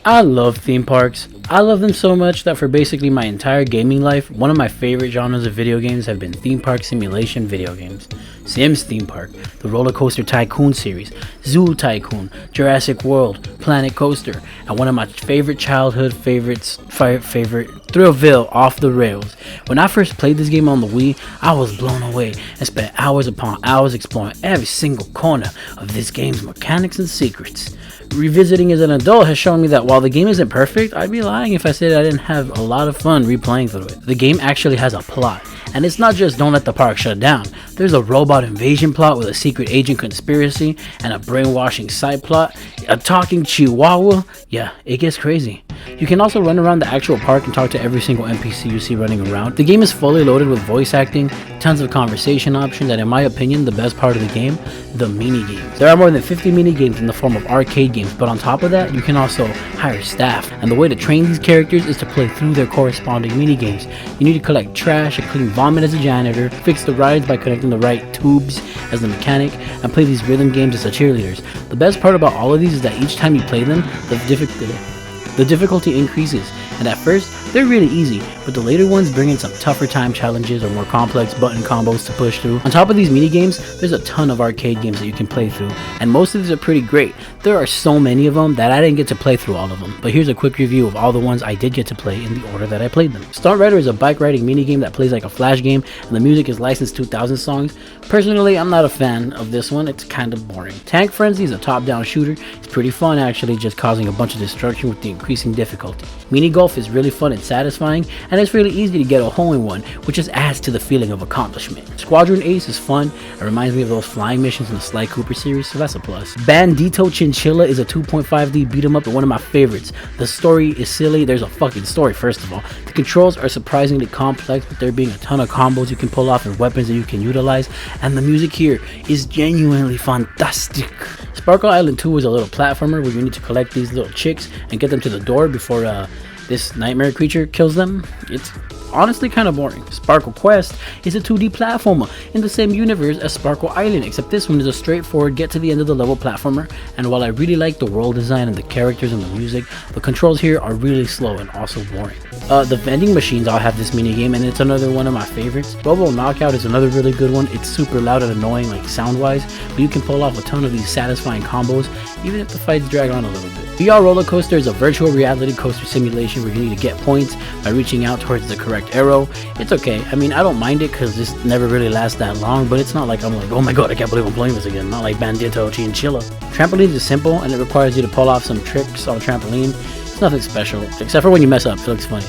I love theme parks. I love them so much that for basically my entire gaming life, one of my favorite genres of video games have been theme park simulation video games. Sims Theme Park, the Roller Coaster Tycoon series, Zoo Tycoon, Jurassic World, Planet Coaster, and one of my favorite childhood favorites, Thrillville, Off the Rails. When I first played this game on the Wii, I was blown away and spent hours upon hours exploring every single corner of this game's mechanics and secrets. Revisiting as an adult has shown me that while the game isn't perfect, I'd be lying if I said I didn't have a lot of fun replaying through it. The game actually has a plot, and it's not just don't let the park shut down. There's a robot invasion plot with a secret agent conspiracy and a brainwashing side plot, a talking chihuahua. Yeah, it gets crazy. You can also run around the actual park and talk to every single NPC you see running around. The game is fully loaded with voice acting, tons of conversation options, and in my opinion, the best part of the game, the mini-games. There are more than 50 mini-games in the form of arcade games, but on top of that, you can also hire staff. And the way to train these characters is to play through their corresponding mini-games. You need to collect trash and clean vomit as a janitor, fix the rides by connecting the right tubes as the mechanic, and play these rhythm games as the cheerleaders. The best part about all of these is that each time you play them, the difficulty increases, and at first, they're really easy, but the later ones bring in some tougher time challenges or more complex button combos to push through. On top of these mini-games, there's a ton of arcade games that you can play through, and most of these are pretty great. There are so many of them that I didn't get to play through all of them, but here's a quick review of all the ones I did get to play in the order that I played them. Stunt Rider is a bike riding minigame that plays like a flash game, and the music is licensed 2000 songs. Personally, I'm not a fan of this one, it's kind of boring. Tank Frenzy is a top-down shooter. It's pretty fun actually, just causing a bunch of destruction with the increasing difficulty. Mini Golf is really fun and satisfying, and it's really easy to get a hole in one, which just adds to the feeling of accomplishment. Squadron Ace is fun. It reminds me of those flying missions in the Sly Cooper series, so that's a plus. Bandito Chinchilla is a 2.5D beat 'em up and one of my favorites. The story is silly. There's a fucking story, first of all. The controls are surprisingly complex, but there being a ton of combos you can pull off and weapons that you can utilize, and the music here is genuinely fantastic. Sparkle Island 2 is a little platformer where you need to collect these little chicks and get them to the door before this nightmare creature kills them. It's honestly kind of boring. Sparkle Quest is a 2D platformer in the same universe as Sparkle Island, except this one is a straightforward get to the end of the level platformer, and while I really like the world design and the characters and the music, the controls here are really slow and also boring. The vending machines all have this minigame, and it's another one of my favorites. Robo Knockout is another really good one. It's super loud and annoying like sound wise, but you can pull off a ton of these satisfying combos even if the fights drag on a little bit. VR Roller Coaster is a virtual reality coaster simulation where you need to get points by reaching out towards the correct arrow. It's okay. I mean, I don't mind it because this never really lasts that long, but it's not like I'm like, oh my god, I can't believe I'm playing this again. Not like Bandito Chinchilla. Trampolines is simple and it requires you to pull off some tricks on a trampoline. It's nothing special, except for when you mess up. It looks funny.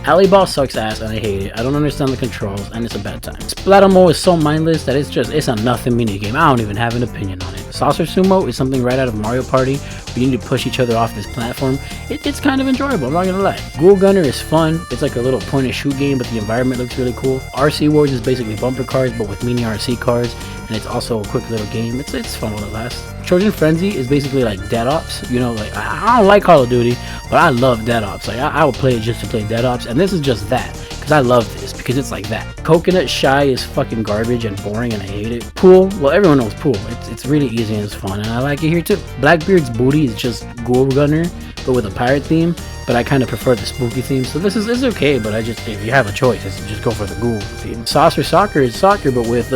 Alley Ball sucks ass and I hate it. I don't understand the controls and it's a bad time. Splatomo is so mindless that it's a nothing minigame. I don't even have an opinion on it. Saucer Sumo is something right out of Mario Party where you need to push each other off this platform. It's kind of enjoyable, I'm not gonna lie. Ghoul Gunner is fun. It's like a little point and shoot game, but the environment looks really cool. RC Wars is basically bumper cars but with mini RC cars, and it's also a quick little game. It's fun while it lasts. Trojan Frenzy is basically like Dead Ops. You know, like I don't like Call of Duty, but I love Dead Ops. Like I would play it just to play Dead Ops, and this is just that because I love this because it's like that. Coconut Shy is fucking garbage and boring, and I hate it. Pool, well everyone knows Pool. It's really easy and it's fun, and I like it here too. Blackbeard's Booty is just Ghoul Gunner, but with a pirate theme. But I kind of prefer the spooky theme, so this is okay. But if you have a choice, just go for the Ghoul theme. Saucer Soccer is soccer, but with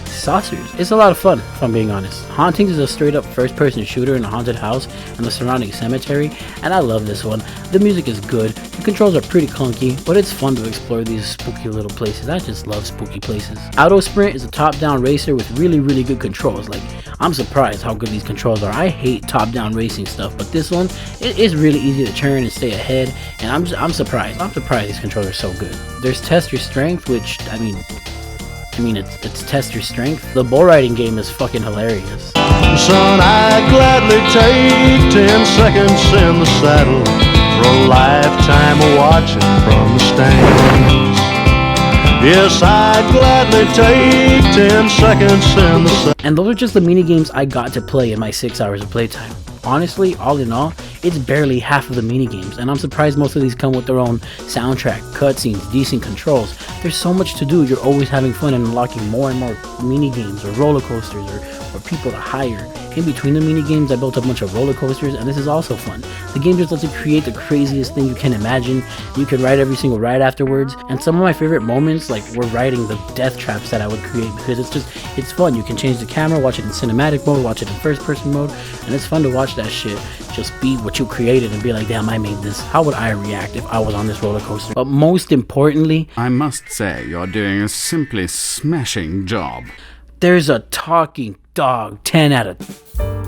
saucers. It's a lot of fun, if I'm being honest. Hauntings is a straight up first person shooter in a haunted house and the surrounding cemetery, and I love this one. The music is good, the controls are pretty clunky, but it's fun to explore these spooky little places. I just love spooky places. Auto Sprint is a top down racer with really good controls. Like, I'm surprised how good these controls are. I hate top down racing stuff, but this one, it is really easy to turn and stay ahead, and I'm surprised these controls are so good. There's Test Your Strength, which, I mean it's test your strength. The bull riding game is fucking hilarious. Son, I'd gladly take 10 seconds in the saddle for a lifetime of watching from the stands. Yes, I'd gladly take 10 seconds in the sun. And those are just the mini games I got to play in my 6 hours of playtime. Honestly, all in all, it's barely half of the mini games, and I'm surprised most of these come with their own soundtrack, cutscenes, decent controls. There's so much to do. You're always having fun and unlocking more and more mini games or roller coasters or people to hire. In between the mini games, I built a bunch of roller coasters, and this is also fun. The game just lets you create the craziest thing you can imagine. You can ride every single ride afterwards, and some of my favorite moments like were riding the death traps that I would create, because it's fun. You can change the camera, watch it in cinematic mode, watch it in first person mode, and it's fun to watch that shit just be what you created and be like, damn, I made this. How would I react if I was on this roller coaster? But most importantly, I must say you're doing a simply smashing job. there's a talking dog. 10 out of